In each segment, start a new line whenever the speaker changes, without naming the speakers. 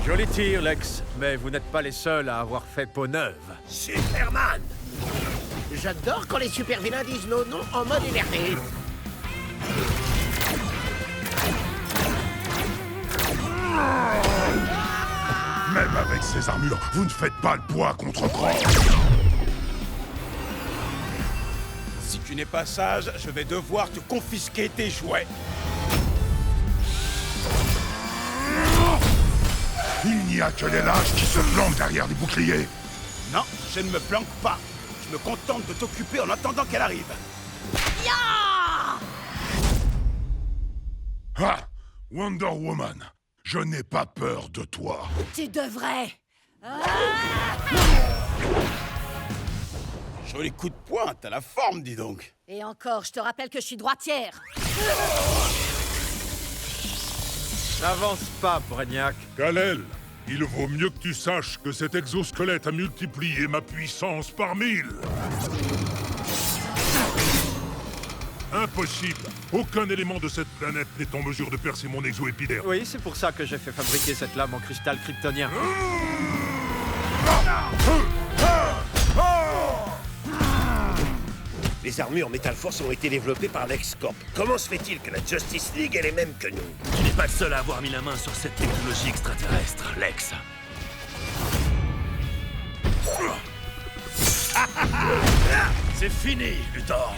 Joli tir, Lex, mais vous n'êtes pas les seuls à avoir fait peau neuve.
Superman! J'adore quand les super-vilains disent nos noms en mode énervé.
Même avec ces armures, vous ne faites pas le poids contre Croc.
Si tu n'es pas sage, je vais devoir te confisquer tes jouets.
Il n'y a que les lâches qui se planquent derrière des boucliers.
Non, je ne me planque pas. Je me contente de t'occuper en attendant qu'elle arrive.
Ah, Wonder Woman, je n'ai pas peur de toi.
Tu devrais.
Joli coup de poing, t'as la forme, dis donc.
Et encore, je te rappelle que je suis droitière.
N'avance pas, Brainiac.
Kal-El, il vaut mieux que tu saches que cet exosquelette a multiplié ma puissance par 1000. Impossible. Aucun élément de cette planète n'est en mesure de percer mon exo-épiderme.
Oui, c'est pour ça que j'ai fait fabriquer cette lame en cristal kryptonien.
Les armures Metal Force ont été développées par LexCorp. Comment se fait-il que la Justice League est les mêmes que nous?
Tu n'es pas le seul à avoir mis la main sur cette technologie extraterrestre, Lex.
C'est fini, Luthor.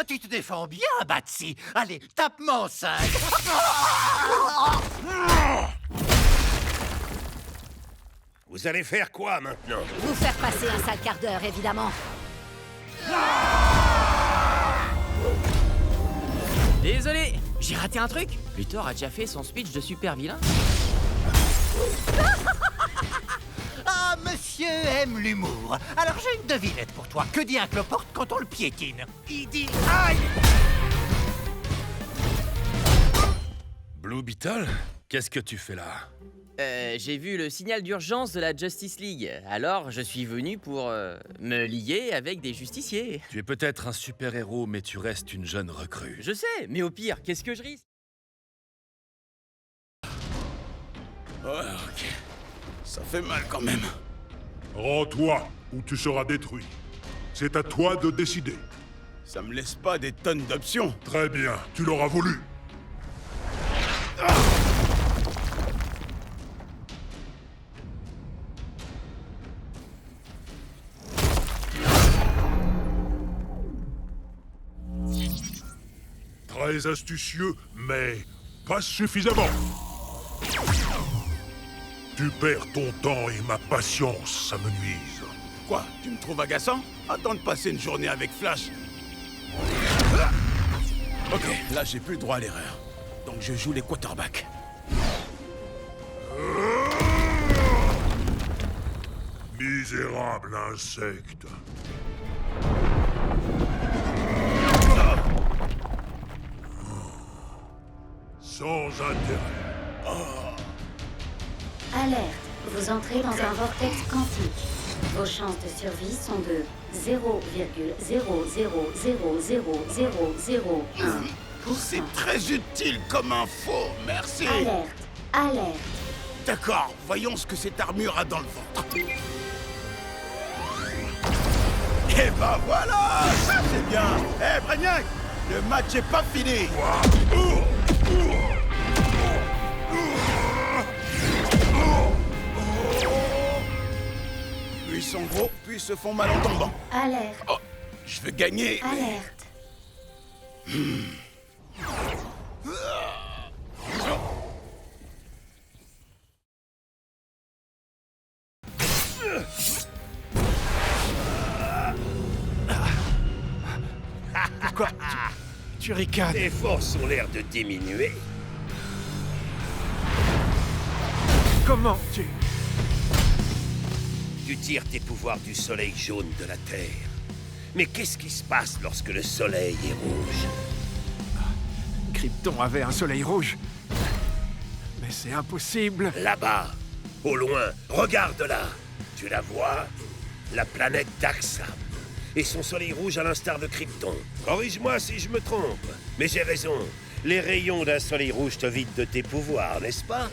Tu te défends bien, Batsy. Allez, tape mon 5.
Vous allez faire quoi maintenant?
Vous faire passer un sale quart d'heure, évidemment.
Désolé, j'ai raté un truc. Luthor a déjà fait son speech de super vilain.
Ah, monsieur aime l'humour. Alors j'ai une devinette pour toi. Que dit un cloporte quand on le piétine? Il dit aïe.
Blue Beetle, qu'est-ce que tu fais là?
J'ai vu le signal d'urgence de la Justice League. Alors, je suis venu pour me lier avec des justiciers.
Tu es peut-être un super-héros, mais tu restes une jeune recrue.
Je sais, mais au pire, qu'est-ce que je risque?
Ouais, ok. Ça fait mal quand même.
Rends-toi, ou tu seras détruit. C'est à toi de décider.
Ça me laisse pas des tonnes d'options.
Très bien, tu l'auras voulu. Très astucieux, mais pas suffisamment. Tu perds ton temps et ma patience, ça me nuise.
Quoi? Tu me trouves agaçant? Attends de passer une journée avec Flash. Ok, là j'ai plus le droit à l'erreur. Donc je joue les quarterbacks.
Misérable insecte. Sans intérêt.
Alerte, vous entrez dans un vortex quantique. Vos chances de survie sont de 0,0000001%.
C'est très utile comme info, merci.
Alerte, alerte.
D'accord, voyons ce que cette armure a dans le ventre. Et ben voilà, ça c'est bien. Eh, Brainiac, le match est pas fini. Plus ils sont gros, plus ils se font mal en tombant.
Alerte,
Oh, je veux gagner.
alerte.
Pourquoi tu ricanes?
Tes forces ont l'air de diminuer.
Comment tu...
Tu tires tes pouvoirs du soleil jaune de la Terre. Mais qu'est-ce qui se passe lorsque le soleil est rouge?
Krypton avait un soleil rouge. Mais c'est impossible.
Là-bas, au loin, regarde là. Tu la vois? La planète Daxa. Et son soleil rouge à l'instar de Krypton. Corrige-moi si je me trompe. Mais j'ai raison. Les rayons d'un soleil rouge te vident de tes pouvoirs, n'est-ce pas?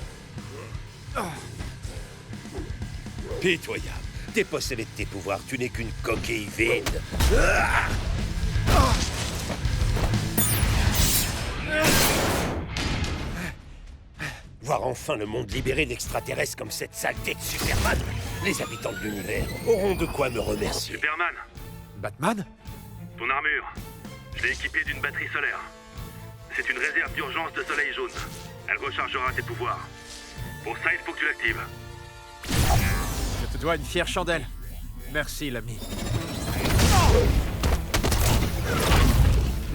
Pitoyable. Dépossédé de tes pouvoirs, tu n'es qu'une coquille vide. Voir enfin le monde libéré d'extraterrestres comme cette saleté de Superman, les habitants de l'univers auront de quoi me remercier.
Superman,
Batman?
ton armure. Je l'ai équipée d'une batterie solaire. C'est une réserve d'urgence de soleil jaune. Elle rechargera tes pouvoirs. Pour ça, il faut que tu l'actives.
Je te dois une fière chandelle. Merci, l'ami.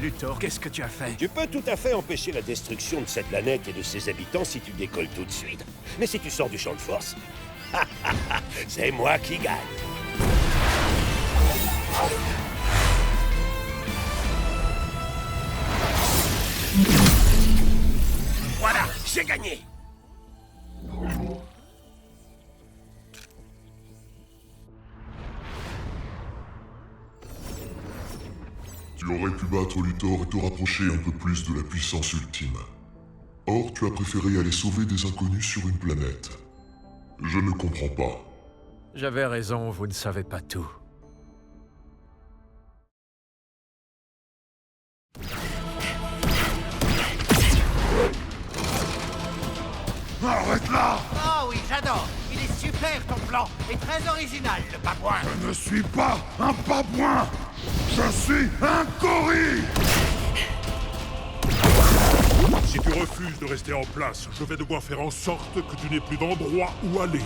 Luthor, qu'est-ce que tu as fait?
Tu peux tout à fait empêcher la destruction de cette planète et de ses habitants si tu décolles tout de suite. Mais si tu sors du champ de force, c'est moi qui gagne. Voilà, j'ai gagné.
Tu aurais pu battre Luthor et te rapprocher un peu plus de la puissance ultime. Or, tu as préféré aller sauver des inconnus sur une planète. Je ne comprends pas.
J'avais raison, vous ne savez pas tout.
Arrête là!
Oh oui, j'adore. Il est super ton plan et très original, le babouin.
Je ne suis pas un babouin! Je suis un gorille! Si tu refuses de rester en place, je vais devoir faire en sorte que tu n'aies plus d'endroit où aller.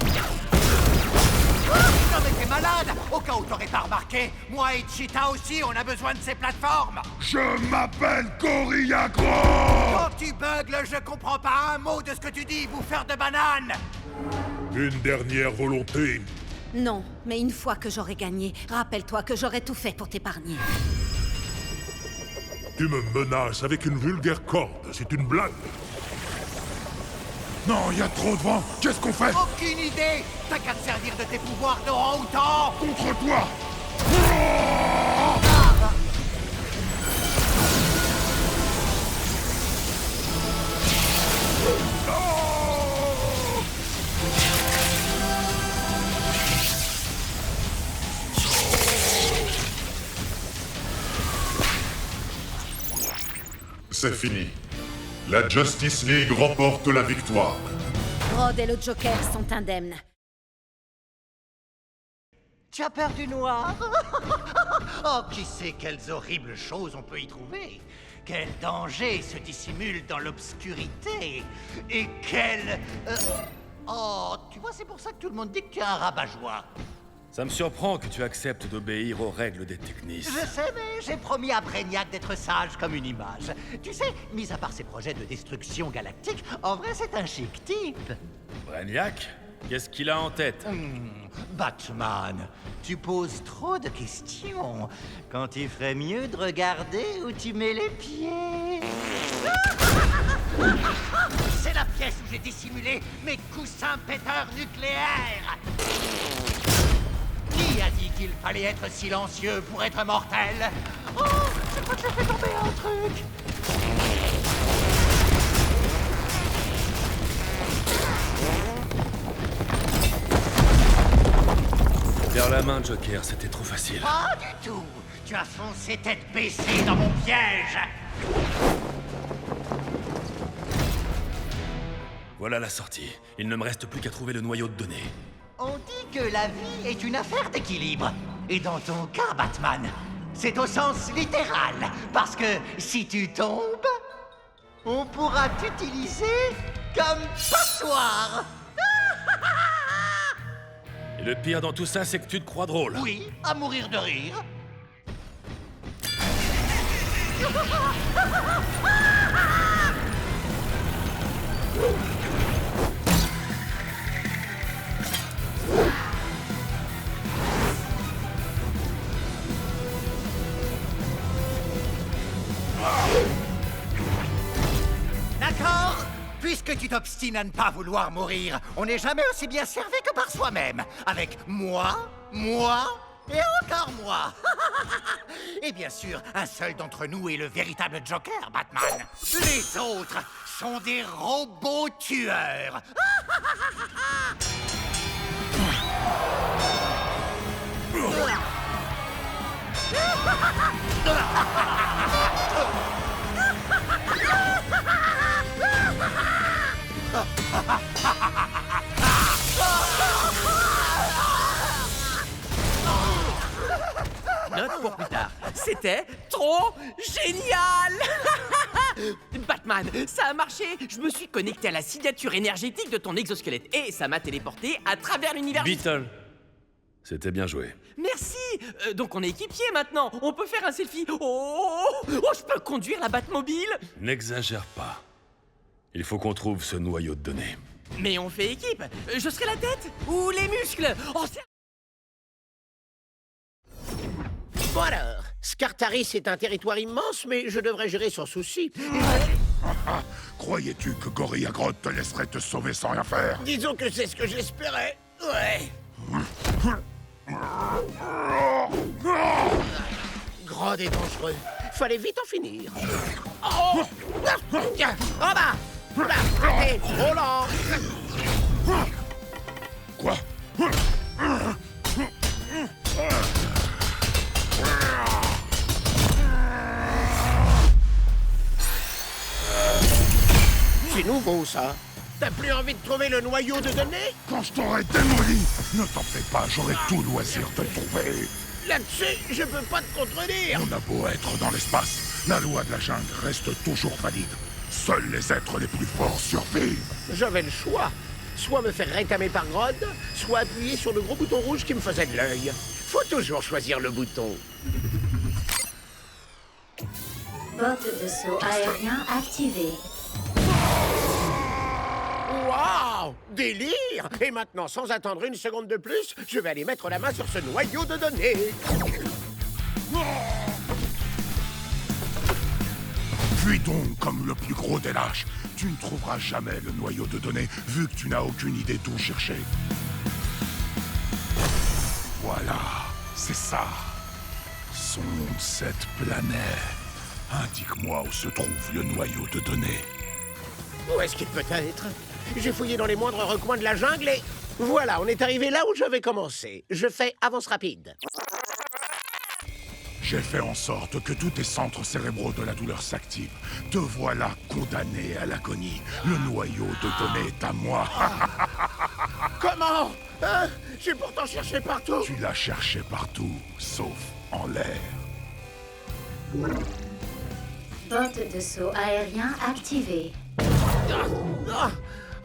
Non mais t'es malade. Au cas où t'aurais pas remarqué, moi et Cheetah aussi, on a besoin de ces plateformes.
Je m'appelle Gorilla Grodd!
Quand tu beugles, je comprends pas un mot de ce que tu dis, bouffeur de banane.
Une dernière volonté.
Non, mais une fois que j'aurai gagné, rappelle-toi que j'aurai tout fait pour t'épargner.
Tu me menaces avec une vulgaire corde, c'est une blague. Non, il y a trop de vent. Qu'est-ce qu'on fait?
Aucune idée. T'as qu'à te servir de tes pouvoirs de orang-outan.
Contre toi!
C'est fini. La Justice League remporte la victoire.
Grodd et le Joker sont indemnes.
Tu as peur du noir? Oh, qui sait quelles horribles choses on peut y trouver? Quel danger se dissimule dans l'obscurité? Et quel... Oh, tu vois, c'est pour ça que tout le monde dit que tu es un rabat-joie.
Ça me surprend que tu acceptes d'obéir aux règles des Technis.
Je sais, mais j'ai promis à Brainiac d'être sage comme une image. Tu sais, mis à part ses projets de destruction galactique, en vrai, c'est un chic type.
Brainiac? Qu'est-ce qu'il a en tête?
Batman, tu poses trop de questions. Quand tu ferais mieux de regarder où tu mets les pieds. C'est la pièce où j'ai dissimulé mes coussins péteurs nucléaires. Qui a dit qu'il fallait être silencieux pour être mortel? Oh, je crois que j'ai fait tomber un truc.
Vers la main, Joker, c'était trop facile.
Pas du tout. Tu as foncé tête baissée dans mon piège.
Voilà la sortie. Il ne me reste plus qu'à trouver le noyau de données.
On dit que la vie est une affaire d'équilibre. Et dans ton cas, Batman, c'est au sens littéral. Parce que si tu tombes, on pourra t'utiliser comme passoire.
Et le pire dans tout ça, c'est que tu te crois drôle.
Oui, à mourir de rire. D'accord. Puisque tu t'obstines à ne pas vouloir mourir, on n'est jamais aussi bien servi que par soi-même. Avec moi Et encore moi. Et bien sûr, un seul d'entre nous est le véritable Joker, Batman. Les autres sont des robots tueurs.
Note pour plus tard. C'était trop génial. Batman, ça a marché. Je me suis connecté à la signature énergétique de ton exosquelette et ça m'a téléporté à travers l'univers.
Beetle, c'était bien joué.
Merci. Donc on est équipiers maintenant. On peut faire un selfie. Oh, je peux conduire la Batmobile.
N'exagère pas. Il faut qu'on trouve ce noyau de données.
Mais on fait équipe. Je serai la tête ou les muscles. Oh,
Bon alors, Scartaris est un territoire immense, mais je devrais gérer sans souci.
Croyais-tu que Gorilla Grodd te laisserait te sauver sans rien faire?
Disons que c'est ce que j'espérais. Ouais. Grodd est dangereux. Fallait vite en finir. Oh, en bas. Là, arrêtez, trop lent.
Quoi?
C'est nouveau, ça. T'as plus envie de trouver le noyau de données?
Quand je t'aurai démoli, ne t'en fais pas, j'aurai tout loisir de le trouver.
Là-dessus, je peux pas te contredire.
On a beau être dans l'espace, la loi de la jungle reste toujours valide. Seuls les êtres les plus forts survivent.
J'avais le choix. Soit me faire rétamer par Grodd, soit appuyer sur le gros bouton rouge qui me faisait de l'œil. Faut toujours choisir le bouton.
Botte de saut aérien activée.
Waouh! Délire! Et maintenant, sans attendre une seconde de plus, je vais aller mettre la main sur ce noyau de données.
Fuis donc comme le plus gros des lâches. Tu ne trouveras jamais le noyau de données, vu que tu n'as aucune idée d'où chercher. Voilà, c'est ça. Sonde cette planète. Indique-moi où se trouve le noyau de données.
Où est-ce qu'il peut être? J'ai fouillé dans les moindres recoins de la jungle et... Voilà, on est arrivé là où je vais commencer. Je fais avance rapide.
J'ai fait en sorte que tous tes centres cérébraux de la douleur s'activent. Te voilà condamné à l'agonie. Le noyau de données est à moi.
Comment? Hein? J'ai pourtant cherché partout.
Tu l'as cherché partout, sauf en l'air.
Botte de saut aérien activée.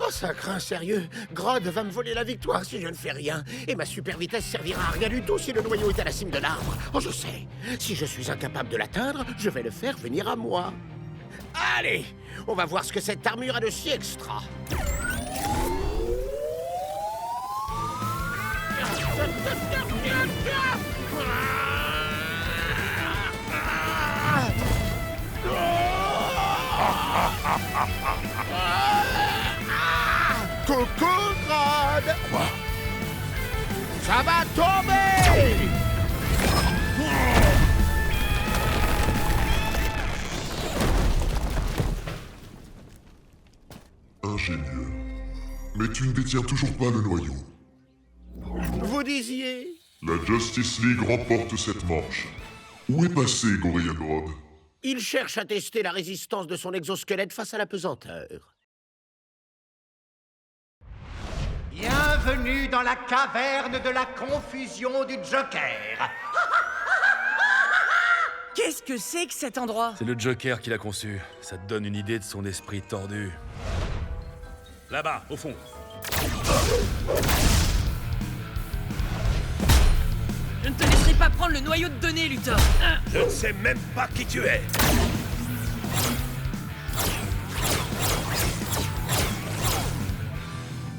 Oh, ça craint sérieux. Grodd va me voler la victoire si je ne fais rien. Et ma super vitesse servira à rien du tout si le noyau est à la cime de l'arbre. Oh, je sais. Si je suis incapable de l'atteindre, je vais le faire venir à moi. Allez, on va voir ce que cette armure a de si extra. Coucou, Grodd!
Quoi?
Ça va tomber!
Ingénieux. Mais tu ne détiens toujours pas le noyau.
Vous disiez?
La Justice League remporte cette manche. Où est passé Gorilla Grodd?
Il cherche à tester la résistance de son exosquelette face à la pesanteur.
Bienvenue dans la caverne de la confusion du Joker.
Qu'est-ce que c'est que cet endroit?
C'est le Joker qui l'a conçu. Ça te donne une idée de son esprit tordu. Là-bas, au fond.
Je ne te laisserai pas prendre le noyau de données, Luthor.
Je ne sais même pas qui tu es.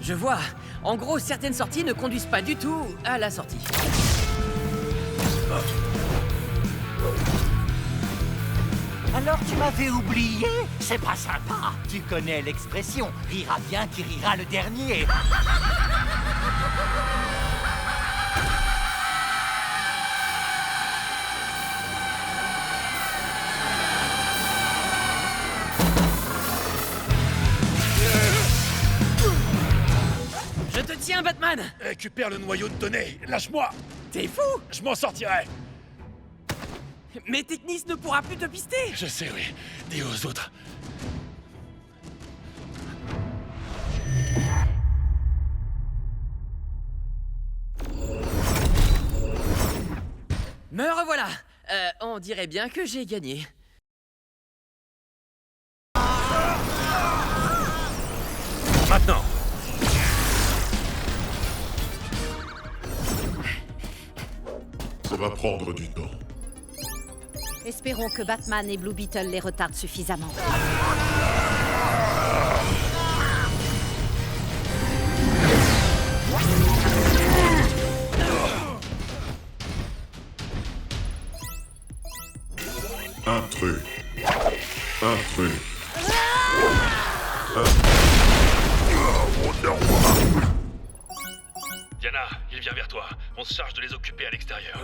Je vois. En gros, certaines sorties ne conduisent pas du tout à la sortie.
Alors tu m'avais oublié? C'est pas sympa. Tu connais l'expression « rira bien qui rira le dernier ».
Je te tiens, Batman!
Récupère le noyau de données. Lâche-moi.
T'es fou!
Je m'en sortirai.
Mais Technis ne pourra plus te pister!
Je sais, oui. Dis aux autres.
Me revoilà! On dirait bien que j'ai gagné.
Maintenant.
Ça va prendre du temps.
Espérons que Batman et Blue Beetle les retardent suffisamment.
Intrus. Wonder Woman.
Diana, il vient vers toi. On se charge de les occuper à l'extérieur.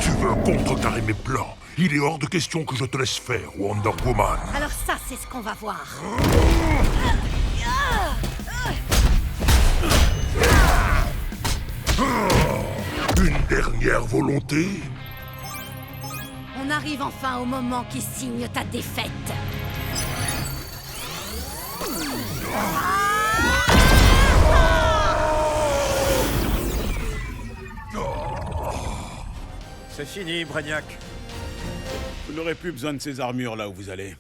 Tu veux contrecarrer mes plans? Il est hors de question que je te laisse faire, Wonder Woman.
Alors ça, c'est ce qu'on va voir.
Une dernière volonté?
On arrive enfin au moment qui signe ta défaite.
C'est fini, Brainiac.
Vous n'aurez plus besoin de ces armures là où vous allez.